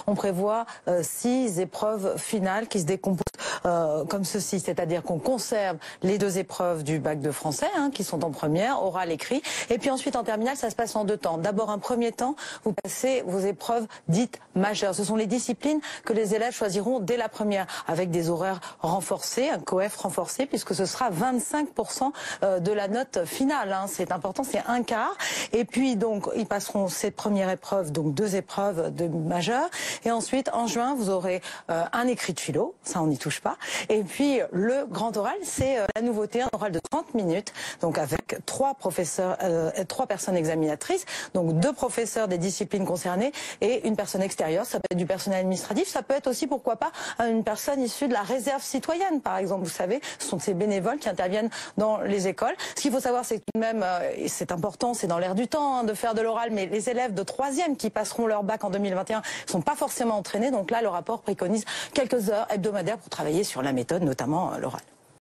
on prévoit 6 épreuves finales qui se décomposent comme ceci, c'est-à-dire qu'on conserve les 2 épreuves du bac de français, qui sont en première, oral, écrit, et puis ensuite en terminale, ça se passe en 2 temps. D'abord, un premier temps, vous passez vos épreuves dites majeures. Ce sont les disciplines que les élèves choisiront dès la première, avec des horaires renforcés, un COEF renforcé, puisque ce sera 25% de la note finale. C'est important, c'est un quart. Et puis donc, ils passeront cette première épreuve, donc 2 épreuves de majeures. Et ensuite, en juin, vous aurez un écrit de philo, ça on n'y touche pas. Et puis le grand oral, c'est la nouveauté, un oral de 30 minutes, donc avec 3 professeurs, 3 personnes examinatrices, donc 2 professeurs des disciplines concernées et une personne extérieure. Ça peut être du personnel administratif, ça peut être aussi, pourquoi pas, une personne issue de la réserve citoyenne, par exemple. Vous savez, ce sont ces bénévoles qui interviennent dans les écoles. Ce qu'il faut savoir, c'est que tout de même, c'est important, c'est dans l'air du temps de faire de l'oral, mais les élèves de 3e qui passeront leur bac en 2021 ne sont pas forcément entraînés. Donc là, le rapport préconise quelques heures hebdomadaires pour travailler sur la méthode, notamment l'oral.